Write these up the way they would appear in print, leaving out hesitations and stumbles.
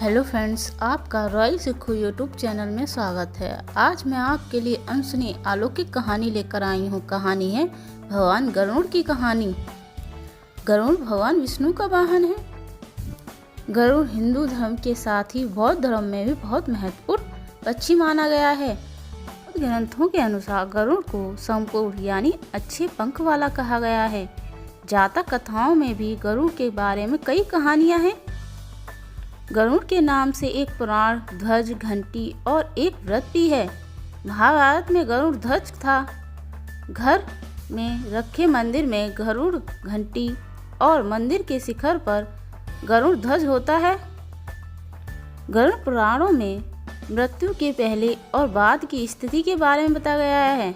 Hello friends, आपका royal सिक्खू YouTube channel में स्वागत है। आज मैं आपके लिए अनसुनी अलौकिक कहानी लेकर आई हूँ। कहानी है भगवान गरुड़ की कहानी। गरुड़ भगवान विष्णु का वाहन है। गरुड़ हिंदू धर्म के साथ ही बौद्ध धर्म में भी बहुत महत्वपूर्ण पक्षी माना गया है। ग्रंथों के अनुसार गरुड़ को संपूर्ण यानी अच्छे पंख वाला कहा गया है। जातक कथाओं में भी गरुड़ के बारे में कई कहानियां हैं। गरुड़ के नाम से एक पुराण, ध्वज, घंटी और एक व्रत भी है। महाभारत में गरुड़ ध्वज था। घर में रखे मंदिर में गरुड़ घंटी और मंदिर के शिखर पर गरुड़ ध्वज होता है। गरुड़ पुराणों में मृत्यु के पहले और बाद की स्थिति के बारे में बताया गया है।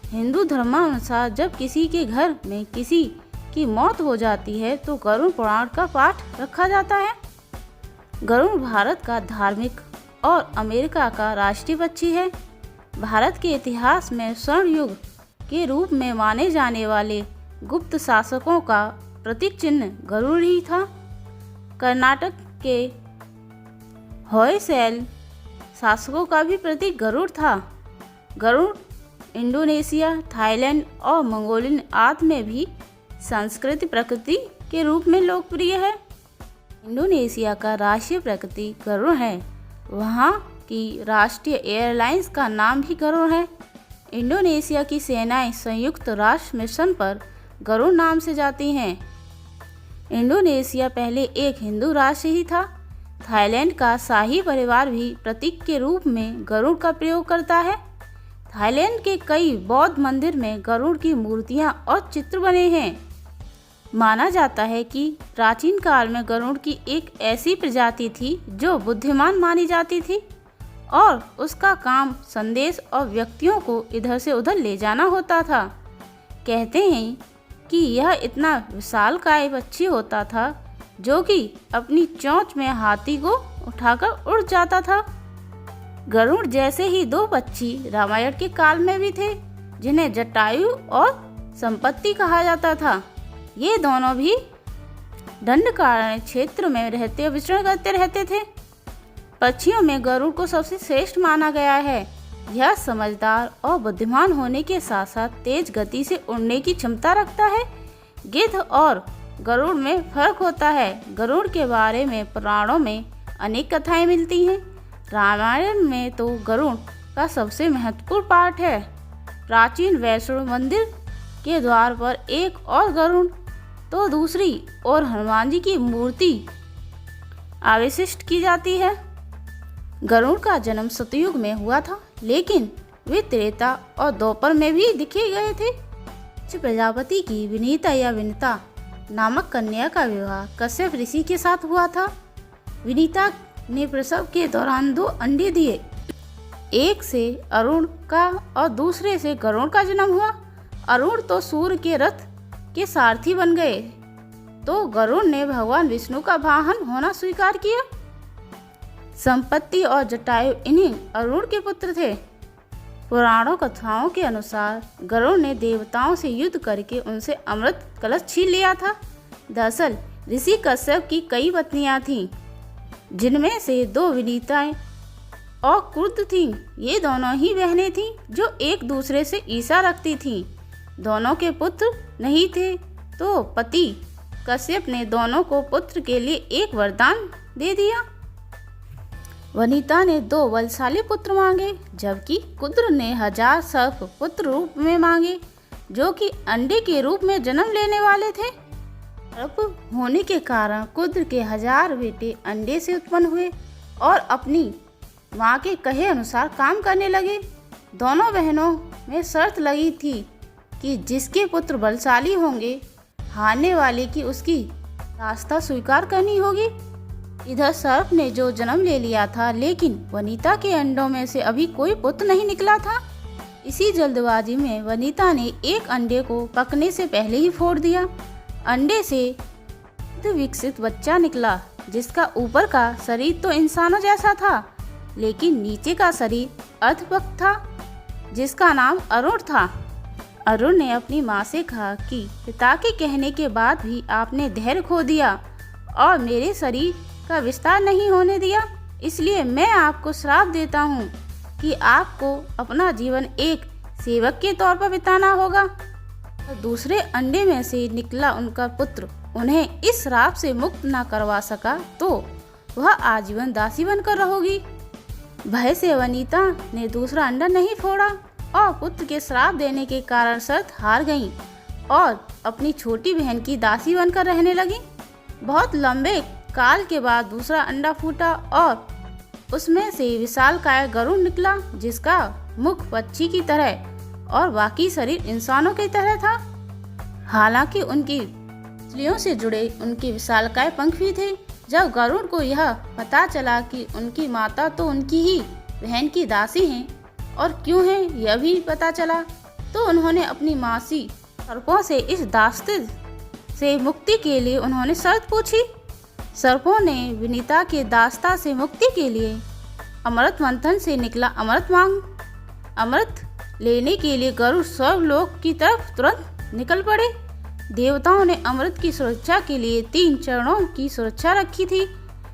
हिंदू धर्मानुसार जब किसी के घर में किसी की मौत हो जाती है तो गरुड़ पुराण का पाठ रखा जाता है। गरुड़ भारत का धार्मिक और अमेरिका का राष्ट्रीय पक्षी है। भारत के इतिहास में स्वर्ण युग के रूप में माने जाने वाले गुप्त शासकों का प्रतीक चिन्ह गरुड़ ही था। कर्नाटक के होयसैल शासकों का भी प्रतीक गरुड़ था। गरुड़ इंडोनेशिया, थाईलैंड और मंगोलियन आदि में भी संस्कृति प्रकृति के रूप में लोकप्रिय है। इंडोनेशिया का राष्ट्रीय प्रकृति गरुड़ है। वहाँ की राष्ट्रीय एयरलाइंस का नाम भी गरुड़ है। इंडोनेशिया की सेनाएं संयुक्त राष्ट्र मिशन पर गरुड़ नाम से जाती हैं। इंडोनेशिया पहले एक हिंदू राष्ट्र ही था। थाईलैंड का शाही परिवार भी प्रतीक के रूप में गरुड़ का प्रयोग करता है। थाईलैंड के कई बौद्ध मंदिर में गरुड़ की मूर्तियां और चित्र बने हैं। माना जाता है कि प्राचीन काल में गरुड़ की एक ऐसी प्रजाति थी जो बुद्धिमान मानी जाती थी और उसका काम संदेश और व्यक्तियों को इधर से उधर ले जाना होता था। कहते हैं कि यह इतना विशालकाय पक्षी होता था जो कि अपनी चोंच में हाथी को उठाकर उड़ जाता था। गरुड़ जैसे ही दो पक्षी रामायण के काल में भी थे जिन्हें जटायु और संपत्ति कहा जाता था। ये दोनों भी दंडकारण्य क्षेत्र में रहते विचरण करते रहते थे। पक्षियों में गरुड़ को सबसे श्रेष्ठ माना गया है। यह समझदार और बुद्धिमान होने के साथ साथ तेज गति से उड़ने की क्षमता रखता है। गिद्ध और गरुड़ में फर्क होता है। गरुड़ के बारे में पुराणों में अनेक कथाएं मिलती हैं। रामायण में तो गरुड़ का सबसे महत्वपूर्ण पाठ है। प्राचीन वैष्णो मंदिर के द्वार पर एक और गरुड़ तो दूसरी और हनुमान जी की मूर्ति आविष्ट की जाती है। गरुड़ का जन्म सतयुग में हुआ था, लेकिन वे त्रेता और द्वापर में भी दिखे गए थे। प्रजापति की विनीता या विनीता नामक कन्या का विवाह कश्यप ऋषि के साथ हुआ था। विनीता ने प्रसव के दौरान 2 अंडे दिए। एक से अरुण का और दूसरे से गरुड़ का जन्म हुआ। अरुण तो सूर्य के रथ के सारथी बन गए तो गरुड़ ने भगवान विष्णु का वाहन होना स्वीकार किया। संपत्ति और जटायु इन्हीं अरुण के पुत्र थे। पुराणों कथाओं के अनुसार गरुड़ ने देवताओं से युद्ध करके उनसे अमृत कलश छीन लिया था। दरअसल ऋषि कश्यप की कई पत्नियां थीं, जिनमें से 2 विनीताएं और कुर्द थीं। ये दोनों ही बहनें थीं जो एक दूसरे से ईर्ष्या रखती थीं। दोनों के पुत्र नहीं थे तो पति कश्यप ने दोनों को पुत्र के लिए एक वरदान दे दिया। वनिता ने 2 बलशाली पुत्र मांगे, जबकि कुद्र ने 1000 सर्प पुत्र रूप में मांगे, जो कि अंडे के रूप में जन्म लेने वाले थे। सर्प होने के कारण कुद्र के 1000 बेटे अंडे से उत्पन्न हुए और अपनी माँ के कहे अनुसार काम करने लगे। दोनों बहनों में शर्त लगी थी कि जिसके पुत्र बलशाली होंगे, हारने वाले की उसकी रास्ता स्वीकार करनी होगी। इधर सर्प ने जो जन्म ले लिया था, लेकिन वनिता के अंडों में से अभी कोई पुत्र नहीं निकला था। इसी जल्दबाजी में वनिता ने एक अंडे को पकने से पहले ही फोड़ दिया। अंडे से विकसित बच्चा निकला, जिसका ऊपर का शरीर तो इंसानों जैसा था, लेकिन नीचे का शरीर अर्धपक था, जिसका नाम अरुण था। अरुण ने अपनी माँ से कहा कि पिता के कहने के बाद भी आपने धैर्य खो दिया और मेरे शरीर का विस्तार नहीं होने दिया, इसलिए मैं आपको श्राप देता हूँ कि आपको अपना जीवन एक सेवक के तौर पर बिताना होगा। और दूसरे अंडे में से निकला उनका पुत्र उन्हें इस श्राप से मुक्त न करवा सका तो वह आजीवन दासी बनकर रहोगी। भय से वनिता ने दूसरा अंडा नहीं फोड़ा और पुत्र के श्राप देने के कारण शर्त हार गईं और अपनी छोटी बहन की दासी बनकर रहने लगी। बहुत लंबे काल के बाद दूसरा अंडा फूटा और उसमें से विशालकाय गरुड़ निकला, जिसका मुख पक्षी की तरह और बाकी शरीर इंसानों की तरह था। हालांकि उनकी मछलियों से जुड़े उनके विशालकाय पंख भी थे। जब गरुड़ को यह पता चला कि उनकी माता तो उनकी ही बहन की दासी हैं और क्यों है यह भी पता चला, तो उन्होंने अपनी मासी सर्पों से इस दास्ते से मुक्ति के लिए उन्होंने शर्त पूछी। सर्पों ने विनीता के दास्ता से मुक्ति के लिए अमृत मंथन से निकला अमृत मांग। अमृत लेने के लिए गरुड़ स्वर्गलोक की तरफ तुरंत निकल पड़े। देवताओं ने अमृत की सुरक्षा के लिए 3 चरणों की सुरक्षा रखी थी।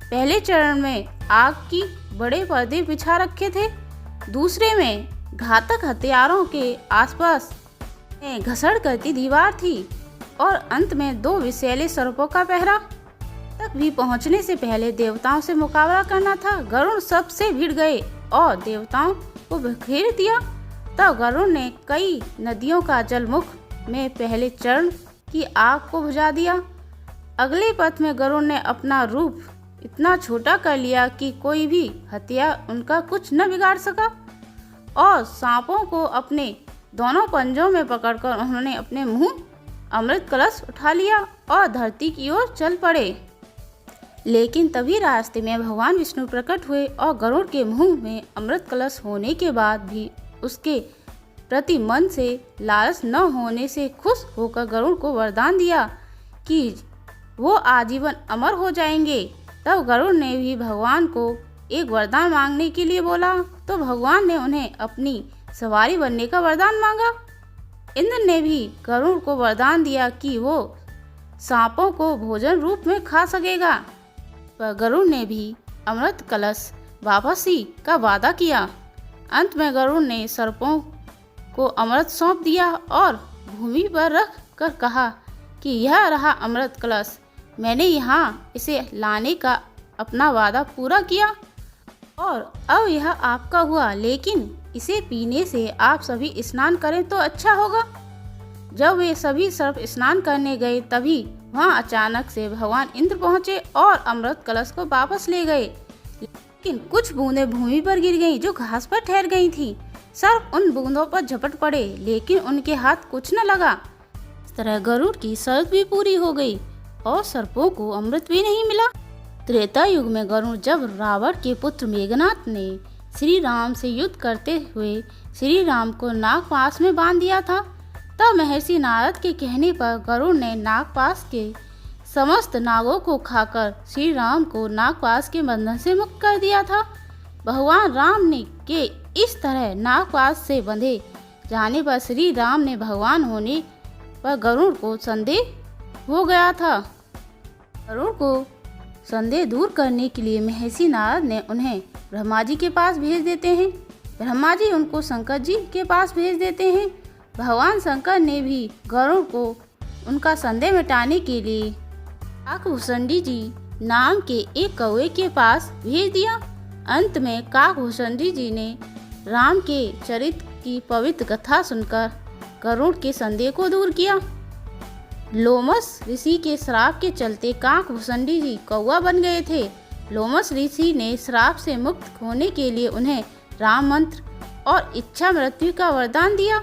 पहले चरण में आग की बड़े पर्दे बिछा रखे थे, दूसरे में घातक हथियारों के आसपास घसड़ करती दीवार थी और अंत में 2 विषैले सर्पों का पहरा। तक भी पहुंचने से पहले देवताओं से मुकाबला करना था। गरुड़ सबसे भिड़ गए और देवताओं को बिखेर दिया। तब गरुड़ ने कई नदियों का जलमुख में पहले चरण की आग को बुझा दिया। अगले पथ में गरुड़ ने अपना रूप इतना छोटा कर लिया कि कोई भी हथियार उनका कुछ न बिगाड़ सका और सांपों को अपने दोनों पंजों में पकड़कर उन्होंने अपने मुंह अमृत कलश उठा लिया और धरती की ओर चल पड़े। लेकिन तभी रास्ते में भगवान विष्णु प्रकट हुए और गरुड़ के मुंह में अमृत कलश होने के बाद भी उसके प्रति मन से लालच न होने से खुश होकर गरुड़ को वरदान दिया कि वो आजीवन अमर हो जाएंगे। तब गरुड़ ने भी भगवान को एक वरदान मांगने के लिए बोला, तो भगवान ने उन्हें अपनी सवारी बनने का वरदान मांगा। इंद्र ने भी गरुड़ को वरदान दिया कि वो सांपों को भोजन रूप में खा सकेगा, पर गरुड़ ने भी अमृत कलश वापसी का वादा किया। अंत में गरुड़ ने सर्पों को अमृत सौंप दिया और भूमि पर रख कर कहा कि यह रहा अमृत कलश, मैंने यहाँ इसे लाने का अपना वादा पूरा किया और अब यह आपका हुआ, लेकिन इसे पीने से आप सभी स्नान करें तो अच्छा होगा। जब वे सभी सर्प स्नान करने गए तभी वहाँ अचानक से भगवान इंद्र पहुँचे और अमृत कलश को वापस ले गए, लेकिन कुछ बूंदें भूमि पर गिर गईं जो घास पर ठहर गई थीं। सर्प उन बूंदों पर झपट पड़े, लेकिन उनके हाथ कुछ न लगा। इस तरह गरुड़ की शर्त भी पूरी हो गई और सर्पों को अमृत भी नहीं मिला। त्रेता युग में गरुड़ जब रावण के पुत्र मेघनाथ ने श्री राम से युद्ध करते हुए श्री राम को नागपाश में बांध दिया था, तब महर्षि नारद के कहने पर गरुड़ ने नागपाश के समस्त नागों को खाकर श्री राम को नागपाश के बंधन से मुक्त कर दिया था। भगवान राम ने के इस तरह नागपाश से बंधे जाने पर श्री राम ने भगवान होने पर गरुड़ को संदेह हो गया था। गरुड़ को संदेह दूर करने के लिए महर्षि नारद ने उन्हें ब्रह्मा जी के पास भेज देते हैं। ब्रह्मा जी उनको शंकर जी के पास भेज देते हैं। भगवान शंकर ने भी गरुड़ को उनका संदेह मिटाने के लिए काकभूषणी जी नाम के एक कौवे के पास भेज दिया। अंत में काकभूषणी जी ने राम के चरित्र की पवित्र कथा सुनकर गरुड़ के संदेह को दूर किया। लोमस ऋषि के श्राप के चलते काकभूषणी जी कौवा बन गए थे। लोमस ऋषि ने श्राप से मुक्त होने के लिए उन्हें राम मंत्र और इच्छा मृत्यु का वरदान दिया।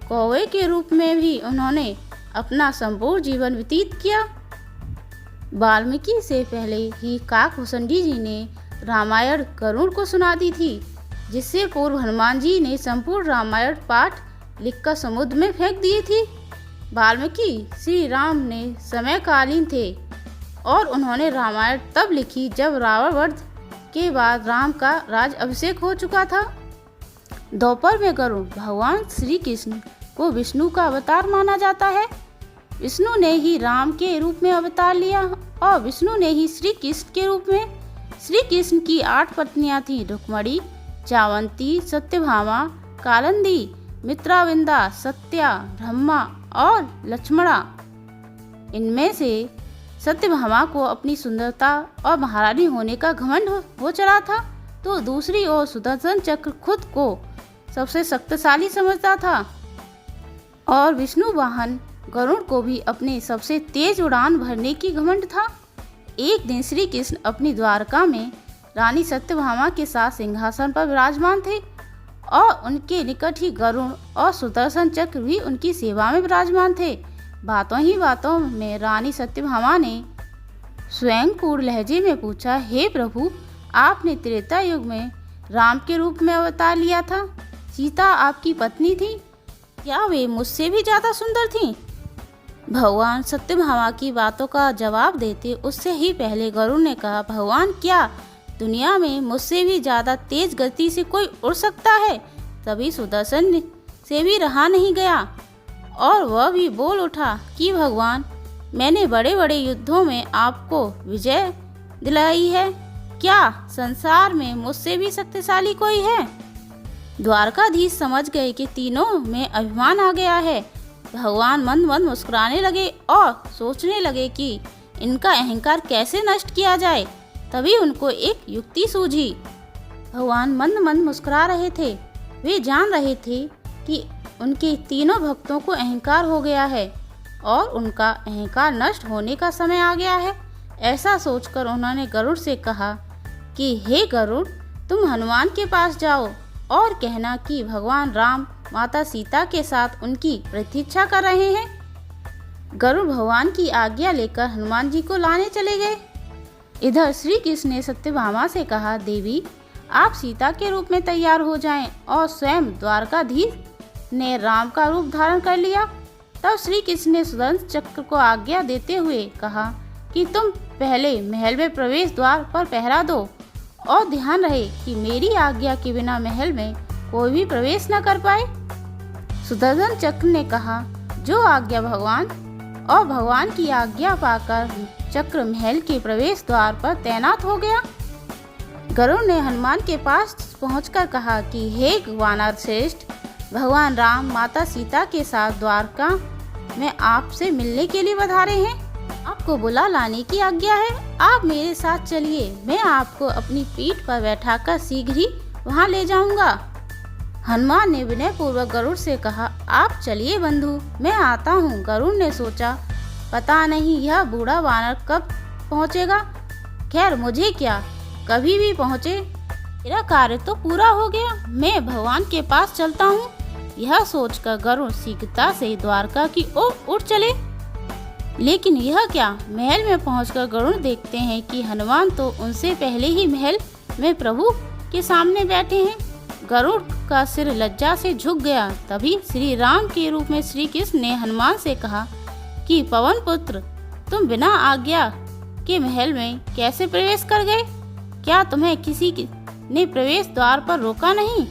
कौवे के रूप में भी उन्होंने अपना संपूर्ण जीवन व्यतीत किया। वाल्मीकि से पहले ही काकभूषणी जी ने रामायण गरुड़ को सुना दी थी, जिससे पूर्व हनुमान जी ने संपूर्ण रामायण पाठ लिखकर समुद्र में फेंक दिए थी। वाल्मीकि श्री राम ने समयकालीन थे और उन्होंने रामायण तब लिखी जब रावण वध के बाद राम का राज अभिषेक हो चुका था। दोपहर में गरुड़ भगवान श्री कृष्ण को विष्णु का अवतार माना जाता है। विष्णु ने ही राम के रूप में अवतार लिया और विष्णु ने ही श्री कृष्ण के रूप में। श्री कृष्ण की 8 पत्नियां थीं, रुक्मणी, जावंती, सत्यभामा, कालिंदी, मित्राविंदा, सत्या, ब्रह्मा और लक्ष्मणा। इनमें से सत्यभामा को अपनी सुंदरता और महारानी होने का घमंड हो चला था, तो दूसरी ओर सुदर्शन चक्र खुद को सबसे शक्तिशाली समझता था और विष्णु वाहन गरुड़ को भी अपने सबसे तेज उड़ान भरने की घमंड था। एक दिन श्री कृष्ण अपनी द्वारका में रानी सत्यभामा के साथ सिंहासन पर विराजमान थे और उनके निकट ही गरुड़ और सुदर्शन चक्र भी उनकी सेवा में विराजमान थे। बातों ही बातों में रानी सत्यभामा ने स्वयं पूर्ण लहजे में पूछा, हे प्रभु, आपने त्रेता युग में राम के रूप में अवतार लिया था। सीता आपकी पत्नी थी, क्या वे मुझसे भी ज़्यादा सुंदर थीं? भगवान सत्यभामा की बातों का जवाब देते उससे ही पहले गरुड़ ने कहा, भगवान, क्या दुनिया में मुझसे भी ज़्यादा तेज गति से कोई उड़ सकता है? तभी सुदर्शन से भी रहा नहीं गया और वह भी बोल उठा कि भगवान, मैंने बड़े बड़े युद्धों में आपको विजय दिलाई है, क्या संसार में मुझसे भी शक्तिशाली कोई है? द्वारकाधीश समझ गए कि तीनों में अभिमान आ गया है। भगवान मंद मंद मुस्कुराने लगे और सोचने लगे कि इनका अहंकार कैसे नष्ट किया जाए। तभी उनको एक युक्ति सूझी। भगवान मंद मंद मुस्कुरा रहे थे। वे जान रहे थे कि उनके तीनों भक्तों को अहंकार हो गया है और उनका अहंकार नष्ट होने का समय आ गया है। ऐसा सोचकर उन्होंने गरुड़ से कहा कि हे गरुड़, तुम हनुमान के पास जाओ और कहना कि भगवान राम माता सीता के साथ उनकी प्रतीक्षा कर रहे हैं। गरुड़ भगवान की आज्ञा लेकर हनुमान जी को लाने चले गए। इधर श्री कृष्ण ने सत्यभामा से कहा, देवी, आप सीता के रूप में तैयार हो जाएं और स्वयं द्वारकाधीश ने राम का रूप धारण कर लिया। तब श्री कृष्ण ने सुदर्शन चक्र को आज्ञा देते हुए कहा कि तुम पहले महल में प्रवेश द्वार पर पहरा दो और ध्यान रहे कि मेरी आज्ञा के बिना महल में कोई भी प्रवेश न कर पाए। सुदर्शन चक्र ने कहा, जो आज्ञा भगवान। और भगवान की आज्ञा पाकर चक्र महल के प्रवेश द्वार पर तैनात हो गया। गरुड़ ने हनुमान के पास पहुंचकर कहा कि हे वानर श्रेष्ठ, भगवान राम माता सीता के साथ द्वारका में आपसे मिलने के लिए पधारे हैं। आपको बुला लाने की आज्ञा है। आप मेरे साथ चलिए, मैं आपको अपनी पीठ पर बैठाकर शीघ्र ही वहां ले जाऊंगा। हनुमान ने विनय पूर्वक गरुड़ से कहा, आप चलिए बंधु, मैं आता हूँ। गरुड़ ने सोचा, पता नहीं यह बूढ़ा वानर कब पहुँचेगा। खैर, मुझे क्या, कभी भी पहुँचे, मेरा कार्य तो पूरा हो गया। मैं भगवान के पास चलता हूँ। यह सोचकर गरुड़ शीघ्रता से द्वारका की ओर उड़ चले। लेकिन यह क्या, महल में पहुंचकर गरुड़ देखते हैं कि हनुमान तो उनसे पहले ही महल में प्रभु के सामने बैठे हैं। गरुड़ का सिर लज्जा से झुक गया। तभी श्री राम के रूप में श्री कृष्ण ने हनुमान से कहा कि पवन पुत्र, तुम बिना आज्ञा के महल में कैसे प्रवेश कर गए? क्या तुम्हें किसी ने प्रवेश द्वार पर रोका नहीं?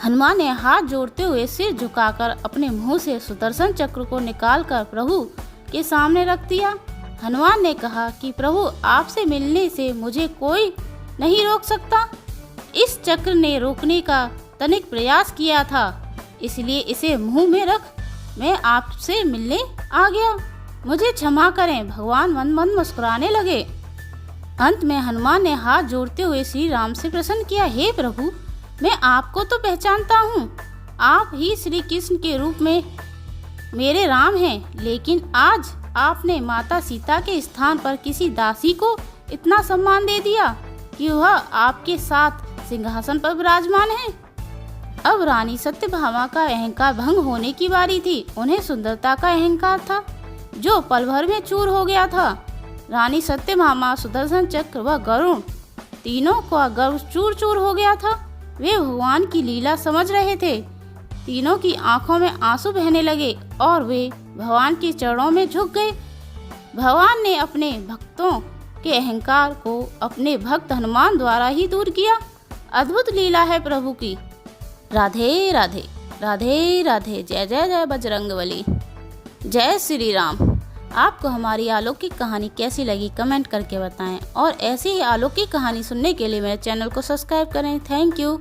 हनुमान ने हाथ जोड़ते हुए सिर झुकाकर अपने मुंह से सुदर्शन चक्र को निकालकर प्रभु के सामने रख दिया। हनुमान ने कहा कि प्रभु, आपसे मिलने से मुझे कोई नहीं रोक सकता। इस चक्र ने रोकने का तनिक प्रयास किया था, इसलिए इसे मुंह में रख मैं आपसे मिलने आ गया। मुझे क्षमा करें। भगवान मन मन मुस्कुराने लगे। अंत में हनुमान ने हाथ जोड़ते हुए श्री राम से प्रश्न किया, हे प्रभु, मैं आपको तो पहचानता हूँ। आप ही श्री कृष्ण के रूप में मेरे राम हैं, लेकिन आज आपने माता सीता के स्थान पर किसी दासी को इतना सम्मान दे दिया कि वह आपके साथ सिंहासन पर विराजमान है। अब रानी सत्यभामा का अहंकार भंग होने की बारी थी। उन्हें सुंदरता का अहंकार था जो पल भर में चूर हो गया था। रानी सत्यभामा, सुदर्शन चक्र व गरुड़, तीनों का गर्व चूर चूर हो गया था। वे भगवान की लीला समझ रहे थे। तीनों की आंखों में आंसू बहने लगे और वे भगवान के चरणों में झुक गए। भगवान ने अपने भक्तों के अहंकार को अपने भक्त हनुमान द्वारा ही दूर किया। अद्भुत लीला है प्रभु की। राधे राधे, राधे राधे। जय जय जय बजरंगबली। जय श्री राम। आपको हमारी अलौकिक कहानी कैसी लगी कमेंट करके बताएं और ऐसी ही अलौकिक कहानी सुनने के लिए मेरे चैनल को सब्सक्राइब करें। Thank you.